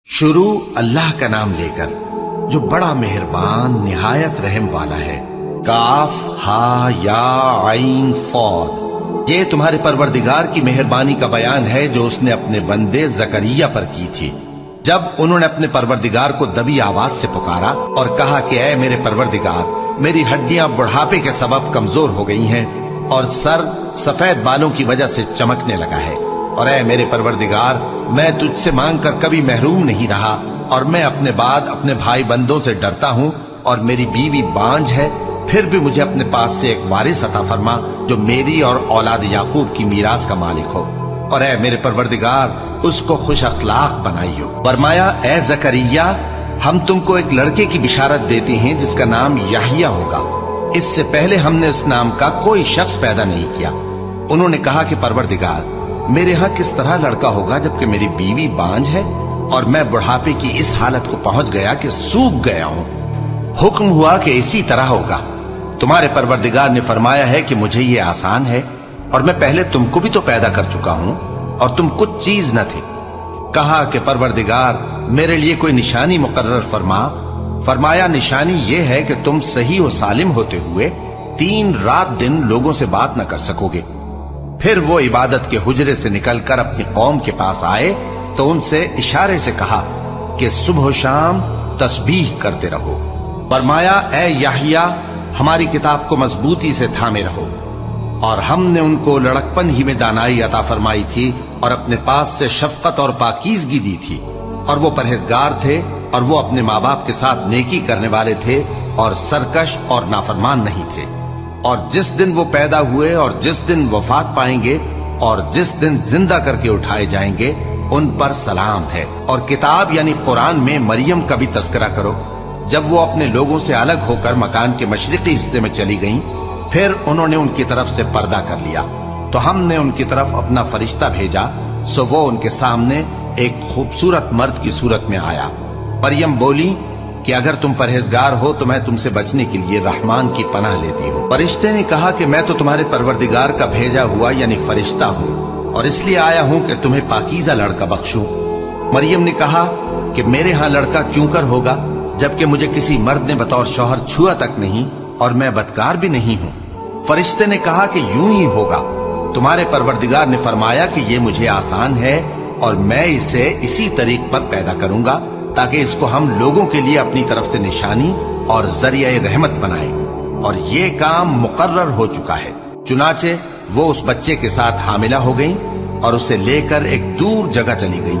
शुरू अल्लाह का नाम लेकर जो बड़ा मेहरबान निहायत रहम वाला है। काफ हा या आइन सौद। ये तुम्हारे परवरदिगार की मेहरबानी का बयान है जो उसने अपने बंदे जकरिया पर की थी जब उन्होंने अपने परवरदिगार को दबी आवाज से पुकारा और कहा कि ऐ मेरे परवरदिगार, मेरी हड्डियां बुढ़ापे के सबब कमजोर हो गई हैं और सर सफेद बालों की वजह से चमकने लगा है। और ऐ मेरे परवरदिगार, मैं तुझसे मांग कर कभी महरूम नहीं रहा और मैं अपने बाद अपने भाई बंदों से डरता हूं और मेरी बीवी बांझ है, फिर भी मुझे अपने पास से एक वारिस अता फरमा जो मेरी और औलाद याकूब की मीरास का मालिक हो। और ऐ मेरे परवरदिगार, उसको खुश अखलाक बनाइयो। फरमाया, ऐ जकरिया, हम तुमको एक लड़के की बिशारत देते हैं जिसका नाम याहिया होगा। इससे पहले हमने उस नाम का कोई शख्स पैदा नहीं किया। उन्होंने कहा कि परवरदिगार, मेरे यहाँ किस तरह लड़का होगा जबकि मेरी बीवी बांझ है और मैं बुढ़ापे की इस हालत को पहुंच गया कि सूख गया हूं। हुक्म हुआ कि इसी तरह होगा। तुम्हारे परवरदिगार ने फरमाया है कि मुझे ये आसान है और मैं पहले तुमको भी तो पैदा कर चुका हूं और तुम कुछ चीज न थे। कहा कि परवरदिगार, मेरे लिए कोई निशानी मुकर्रर फरमा। फरमाया, निशानी ये है कि तुम सही और सालिम होते हुए 3 रात दिन लोगों से बात न कर सकोगे। फिर वो इबादत के हुजरे से निकलकर अपनी कौम के पास आए तो उनसे इशारे से कहा कि सुबह शाम तस्बीह करते रहो। फरमाया, ऐ याहिया, हमारी किताब को मजबूती से थामे रहो। और हमने उनको लड़कपन ही में दानाई अता फरमाई थी और अपने पास से शफकत और पाकीज़गी दी थी। और वो परहेजगार थे और वो अपने माँ बाप के साथ नेकी करने वाले थे और सरकश और नाफरमान नहीं थे। और जिस दिन वो पैदा हुए और जिस दिन वफात पाएंगे और जिस दिन जिंदा करके उठाए जाएंगे, उन पर सलाम है। और किताब यानी कुरान में मरियम का भी तस्करा करो। जब वो अपने लोगों से अलग होकर मकान के मशरिकी हिस्से में चली गईं, फिर उन्होंने उनकी तरफ से पर्दा कर लिया तो हमने उनकी तरफ अपना फरिश्ता भेजा, सो वो उनके सामने एक खूबसूरत मर्द की सूरत में आया। मरियम बोली कि अगर तुम परहेजगार हो तो मैं तुमसे बचने के लिए रहमान की पनाह लेती हूँ। फरिश्ते ने कहा कि मैं तो तुम्हारे परवरदिगार का भेजा हुआ यानी फरिश्ता हूँ और इसलिए आया हूँ कि तुम्हें पाकीज़ा लड़का बख्शूं। मरियम ने कहा कि मेरे यहाँ लड़का क्यों कर होगा जबकि मुझे किसी मर्द ने बतौर शौहर छुआ तक नहीं और मैं बदकार भी नहीं हूँ। फरिश्ते ने कहा कि यूं ही होगा। तुम्हारे परवरदिगार ने फरमाया कि ये मुझे आसान है और मैं इसे इसी तरीक पर पैदा करूंगा ताकि इसको हम लोगों के लिए अपनी तरफ से निशानी और जरिया रहमत बनाए। और ये काम मुकर्रर हो चुका है। चुनाचे वो उस बच्चे के साथ हामिला हो गई और उसे लेकर एक दूर जगह चली गई।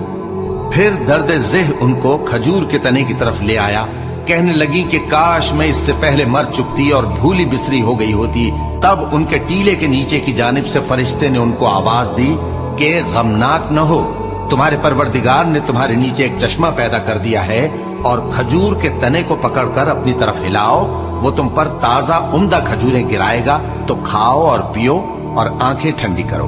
फिर दर्द ज़ेह उनको खजूर के तने की तरफ ले आया। कहने लगी कि काश मैं इससे पहले मर चुकती और भूली बिसरी हो गई होती। तब उनके टीले के नीचे की जानिब से फरिश्ते ने उनको आवाज दी कि गमनाक न हो, तुम्हारे परवरदिगार ने तुम्हारे नीचे एक चश्मा पैदा कर दिया है और खजूर के तने को पकड़कर अपनी तरफ हिलाओ, वो तुम पर ताजा उम्दा खजूरें गिराएगा, तो खाओ और पियो और आंखें ठंडी करो।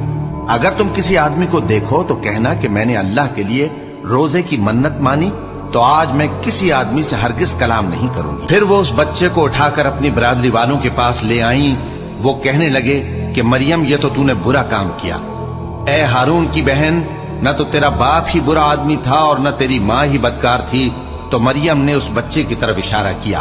अगर तुम किसी आदमी को देखो तो कहना कि मैंने अल्लाह के लिए रोजे की मन्नत मानी, तो आज मैं किसी आदमी से हरगिज कलाम नहीं करूंगी। फिर वो उस बच्चे को उठाकर अपनी बरादरी वालों के पास ले आई। वो कहने लगे कि मरियम, ये तो तूने बुरा काम किया। ऐ हारून की बहन, न तो तेरा बाप ही बुरा आदमी था और न तेरी माँ ही बदकार थी। तो मरियम ने उस बच्चे की तरफ इशारा किया।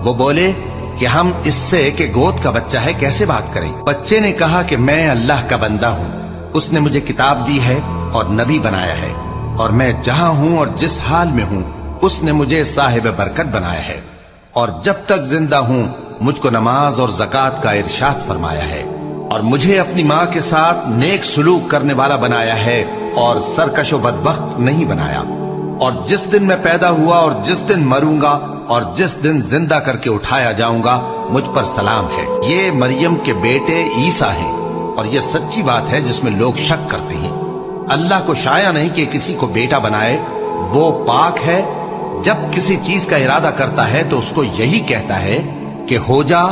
वो बोले कि हम इससे कि गोद का बच्चा है कैसे बात करें। बच्चे ने कहा कि मैं अल्लाह का बंदा हूँ, उसने मुझे किताब दी है और नबी बनाया है और मैं जहां हूं और जिस हाल में हूं उसने मुझे साहिब बरकत बनाया है और जब तक जिंदा हूं मुझको नमाज और ज़कात का इरशाद फरमाया है और मुझे अपनी माँ के साथ नेक सुलूक करने वाला बनाया है और सरकशो बदबख्त नहीं बनाया। और जिस दिन मैं पैदा हुआ और जिस दिन मरूंगा और जिस दिन जिंदा करके उठाया जाऊंगा, मुझ पर सलाम है। ये मरियम के बेटे ईसा हैं और ये सच्ची बात है जिसमें लोग शक करते हैं। अल्लाह को शाया नहीं कि किसी को बेटा बनाए। वो पाक है। जब किसी चीज का इरादा करता है तो उसको यही कहता है कि हो जा,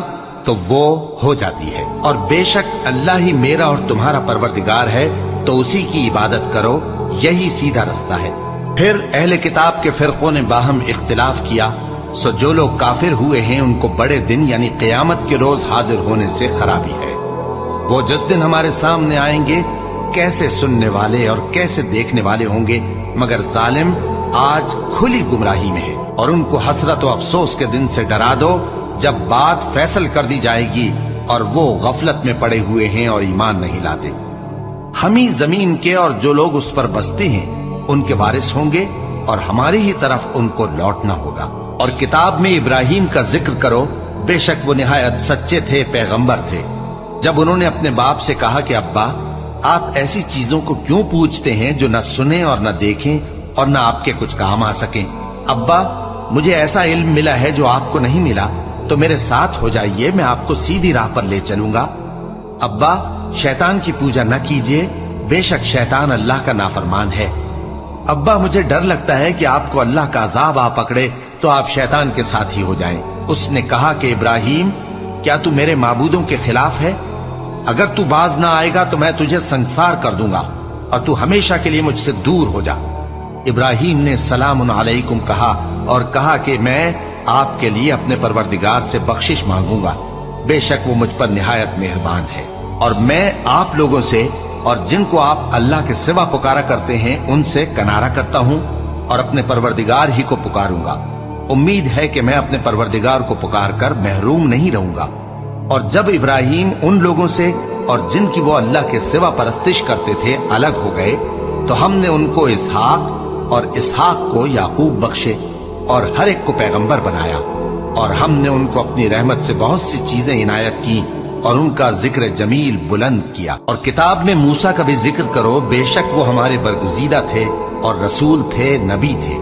तो वो हो जाती है। और बेशक अल्लाह ही मेरा और तुम्हारा परवरदिगार है, तो उसी की इबादत करो, यही सीधा रास्ता है। फिर अहले किताब के फिरकों ने बाहम इख्तिलाफ किया, सो जो लोग काफिर हुए हैं उनको बड़े दिन यानी क़यामत के रोज हाजिर होने से खराबी है। वो जिस दिन हमारे सामने आएंगे कैसे सुनने वाले और कैसे देखने वाले होंगे, मगर जालिम आज खुली गुमराही में है, और उनको हसरत और अफसोस के दिन से डरा दो जब बात फैसल कर दी जाएगी और वो गफलत में पड़े हुए हैं और ईमान नहीं लाते। हम ही जमीन के और जो लोग उस पर बसते हैं उनके वारिस होंगे और हमारी ही तरफ उनको लौटना होगा। और किताब में इब्राहिम का जिक्र करो, बेशक वो निहायत सच्चे थे, पैगंबर थे। जब उन्होंने अपने बाप से कहा कि अब्बा, आप ऐसी चीजों को क्यों पूछते हैं जो न सुने और न देखें और न आपके कुछ काम आ सकें। अब्बा, मुझे ऐसा इल्म मिला है जो आपको नहीं मिला, तो मेरे साथ हो जाइए, मैं आपको सीधी राह पर ले चलूंगा। अब्बा, शैतान की पूजा न कीजिए, बेशक शैतान अल्लाह का नाफरमान है। अब्बा, मुझे डर लगता है कि आपको अल्लाह का अजाब आ पकड़े तो आप शैतान के साथ ही हो जाएं। उसने कहा कि इब्राहिम, क्या तू मेरे माबूदों के खिलाफ है? अगर तू बाज ना आएगा तो मैं तुझे संसार कर दूंगा और तू हमेशा के लिए मुझसे दूर हो जा। इब्राहिम ने सलामुन अलैकुम कहा और कहा कि मैं आपके लिए अपने परवरदिगार से बख्शिश मांगूंगा, बेशक वो मुझ पर निहायत मेहरबान है। और मैं आप लोगों से और जिनको आप अल्लाह के सिवा पुकारा करते हैं उनसे कनारा करता हूं और अपने परवरदिगार ही को पुकारूंगा। उम्मीद है कि मैं अपने परवरदिगार को पुकार कर महरूम नहीं रहूंगा। और जब इब्राहिम उन लोगों से और जिनकी वो अल्लाह के सिवा परस्तिश करते थे अलग हो गए, तो हमने उनको इसहाक और इसहाक को याकूब बख्शे और हर एक को पैगंबर बनाया। और हमने उनको अपनी रहमत से बहुत सी चीजें इनायत की और उनका जिक्र जमील बुलंद किया। और किताब में मूसा का भी जिक्र करो, बेशक वो हमारे बरगुजीदा थे और रसूल थे, नबी थे।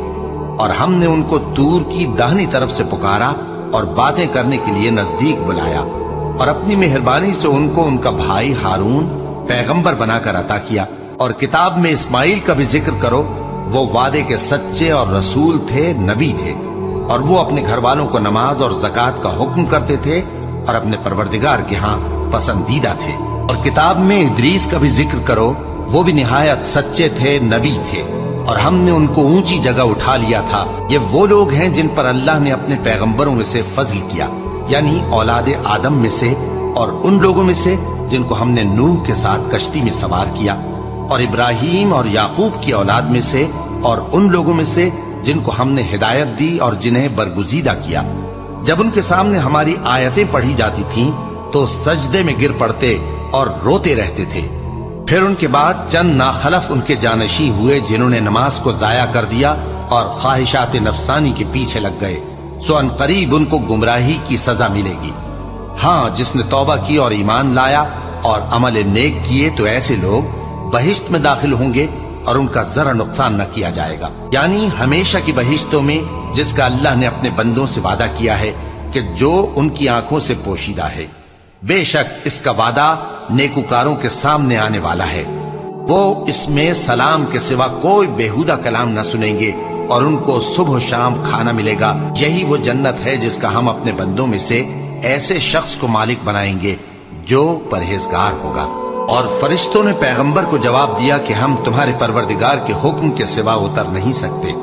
और हमने उनको तूर की दाहिनी तरफ से पुकारा और बातें करने के लिए नजदीक बुलाया और अपनी मेहरबानी से उनको उनका भाई हारून पैगंबर बनाकर अता किया। और किताब में इस्माइल का भी जिक्र करो, वो वादे के सच्चे और रसूल थे, नबी थे। और वो अपने घर वालों को नमाज और ज़कात का हुक्म करते थे और अपने परवरदिगार के यहाँ पसंदीदा थे। और किताब में इदरीस का भी जिक्र करो, वो भी निहायत सच्चे थे, नबी थे और हमने उनको ऊंची जगह उठा लिया था। ये वो लोग हैं जिन पर अल्लाह ने अपने पैगंबरों में से फजल किया, यानी औलाद आदम में से और उन लोगों में से जिनको हमने नूह के साथ कश्ती में सवार किया, और इब्राहिम और याकूब की औलाद में से और उन लोगों में से जिनको हमने हिदायत दी और जिन्हें बरगुजीदा किया। जब उनके सामने हमारी आयतें पढ़ी जाती थीं, तो सजदे में गिर पड़ते और रोते रहते थे। फिर उनके बाद चंद नाखलफ उनके जानशी हुए जिन्होंने नमाज को जाया कर दिया और ख्वाहिशात नफसानी के पीछे लग गए, सो अनकरीब उनको गुमराही की सजा मिलेगी। हाँ, जिसने तौबा की और ईमान लाया और अमल नेक किए तो ऐसे लोग बहिश्त में दाखिल होंगे और उनका जरा नुकसान न किया जाएगा, यानी हमेशा की बहिश्तों में जिसका अल्लाह ने अपने बंदों से वादा किया है कि जो उनकी आंखों से पोशीदा है। बेशक इसका वादा नेकुकारों के सामने आने वाला है। वो इसमें सलाम के सिवा कोई बेहुदा कलाम न सुनेंगे और उनको सुबह शाम खाना मिलेगा। यही वो जन्नत है जिसका हम अपने बंदों में से ऐसे शख्स को मालिक बनाएंगे जो परहेजगार होगा। और फरिश्तों ने पैगंबर को जवाब दिया कि हम तुम्हारे परवरदिगार के हुक्म के सिवा उतर नहीं सकते।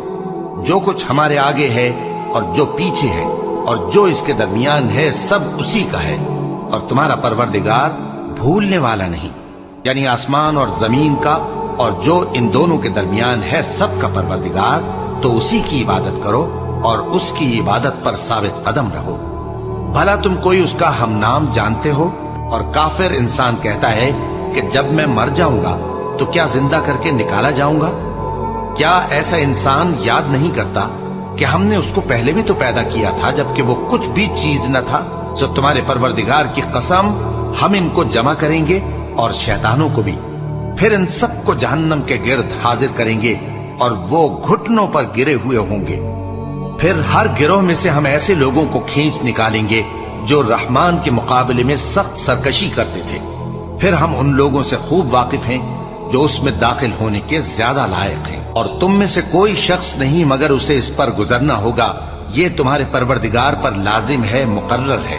जो कुछ हमारे आगे है और जो पीछे है और जो इसके दरमियान है, सब उसी का है और तुम्हारा परवरदिगार भूलने वाला नहीं, यानी आसमान और जमीन का और जो इन दोनों के दरमियान है सब का परवरदिगार। तो उसी की इबादत करो और उसकी इबादत पर साबित कदम रहो। भला तुम कोई उसका हम नाम जानते हो? और काफिर इंसान कहता है कि जब मैं मर जाऊंगा तो क्या जिंदा करके निकाला जाऊंगा? क्या ऐसा इंसान याद नहीं करता कि हमने उसको पहले भी तो पैदा किया था जबकि वो कुछ भी चीज न था? सो तुम्हारे परवरदिगार की कसम, हम इनको जमा करेंगे और शैतानों को भी, फिर इन सबको जहन्नम के गिर्द हाजिर करेंगे और वो घुटनों पर गिरे हुए होंगे। फिर हर गिरोह में से हम ऐसे लोगों को खींच निकालेंगे जो रहमान के मुकाबले में सख्त सरकशी करते थे। फिर हम उन लोगों से खूब वाकिफ हैं जो उसमें दाखिल होने के ज्यादा लायक हैं। और तुम में से कोई शख्स नहीं मगर उसे इस पर गुजरना होगा, ये तुम्हारे परवरदिगार पर लाजिम है, मुकर्रर है।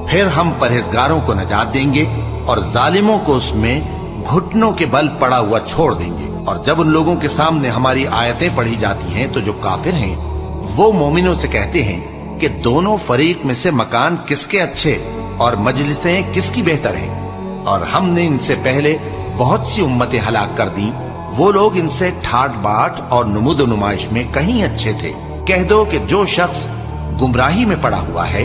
फिर हम परहेजगारों को नजात देंगे और जालिमों को उसमें घुटनों के बल पड़ा हुआ छोड़ देंगे। और जब उन लोगों के सामने हमारी आयतें पढ़ी जाती हैं तो जो काफिर हैं वो मोमिनों से कहते हैं कि दोनों फरीक में से मकान किसके अच्छे और मजलिसें किसकी बेहतर हैं। और हमने इनसे पहले बहुत सी उम्मतें हलाक कर दी, वो लोग इनसे ठाट बाट और नुमुद नुमाइश में कहीं अच्छे थे। कह दो कि जो शख्स गुमराही में पड़ा हुआ है,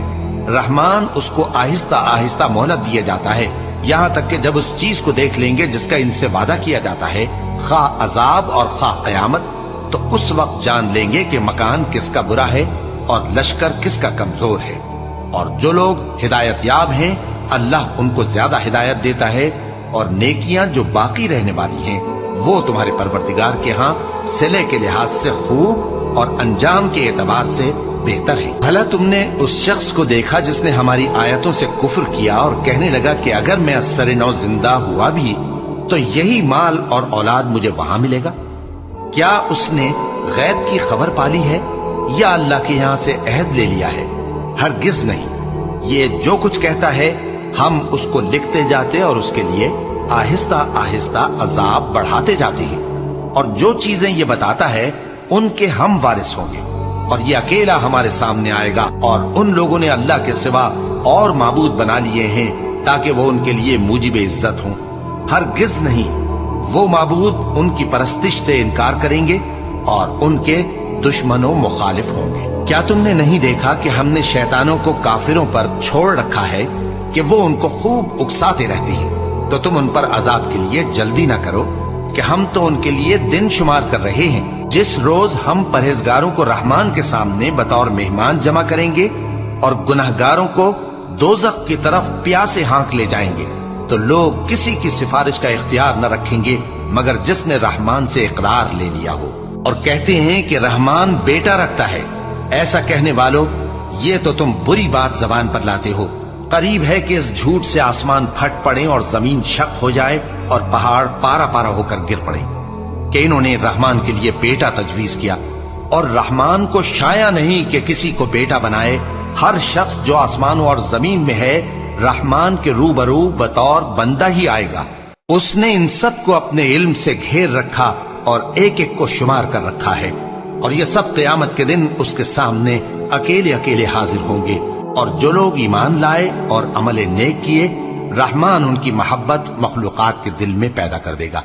रहमान उसको आहिस्ता आहिस्ता मोहलत दिए जाता है, यहाँ तक कि जब उस चीज को देख लेंगे जिसका इनसे वादा किया जाता है, खा अजाब और खा कयामत, तो उस वक्त जान लेंगे कि मकान किसका बुरा है और लश्कर किसका कमजोर है। और जो लोग हिदायत याब हैं, अल्लाह उनको ज्यादा हिदायत देता है, और नेकियां जो बाकी रहने वाली हैं वो तुम्हारे परवरदिगार के यहाँ सिले के लिहाज से खूब और अंजाम के एतबार से बेहतर है। भला तुमने उस शख्स को देखा जिसने हमारी आयतों से कुफ्र किया और कहने लगा कि अगर मैं अस्सर नौ जिंदा हुआ भी तो यही माल और औलाद मुझे वहां मिलेगा? क्या उसने गैब की खबर पाली है या अल्लाह के यहाँ से अहद ले लिया है? हरगिज नहीं। ये जो कुछ कहता है हम उसको लिखते जाते और उसके लिए आहिस्ता आहिस्ता अजाब बढ़ाते जाते हैं। और जो चीजें ये बताता है उनके हम वारिस होंगे, और ये अकेला हमारे सामने आएगा। और उन लोगों ने अल्लाह के सिवा और माबूद बना लिए हैं ताकि वो उनके लिए मूजिब इज्जत हों। हरगिज नहीं, वो माबूद उनकी परस्तिश से इनकार करेंगे और उनके दुश्मनों मुखालिफ होंगे। क्या तुमने नहीं देखा कि हमने शैतानों को काफिरों पर छोड़ रखा है कि वो उनको खूब उकसाते रहते हैं? तो तुम उन पर अजाब के लिए जल्दी ना करो कि हम तो उनके लिए दिन शुमार कर रहे हैं। जिस रोज हम परहेजगारों को रहमान के सामने बतौर मेहमान जमा करेंगे और गुनहगारों को दोजख की तरफ प्यासे हाँक ले जाएंगे, तो लोग किसी की सिफारिश का इख्तियार न रखेंगे मगर जिसने रहमान से इकरार ले लिया हो। और कहते हैं कि रहमान बेटा रखता है। ऐसा कहने वालों, ये तो तुम बुरी बात जबान पर लाते हो। करीब है कि इस झूठ से आसमान फट पड़े और जमीन शक हो जाए और पहाड़ पारा पारा होकर गिर पड़े कि इन्होंने रहमान के लिए बेटा तजवीज किया। और रहमान को शाया नहीं कि किसी को बेटा बनाए। हर शख्स जो आसमानों और जमीन में है रहमान के रूबरू बतौर बंदा ही आएगा। उसने इन सब को अपने इल्म से घेर रखा और एक एक को शुमार कर रखा है। और ये सब क़यामत के दिन उसके सामने अकेले अकेले हाजिर होंगे। और जो लोग ईमान लाए और अमल नेक किए, रहमान उनकी मोहब्बत मखलूकात के दिल में पैदा कर देगा।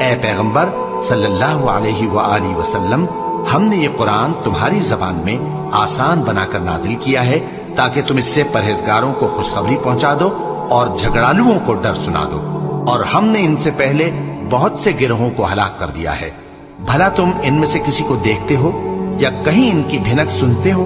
ए पैगंबर सल्लल्लाहु अलैहि वसल्लम, हमने ये कुरान तुम्हारी जबान में आसान बनाकर नाजिल किया है ताकि तुम इससे परहेजगारों को खुशखबरी पहुंचा दो और झगड़ालुओं को डर सुना दो। और हमने इनसे पहले बहुत से गिरोहों को हलाक कर दिया है। भला तुम इनमें से किसी को देखते हो या कहीं इनकी भिनक सुनते हो?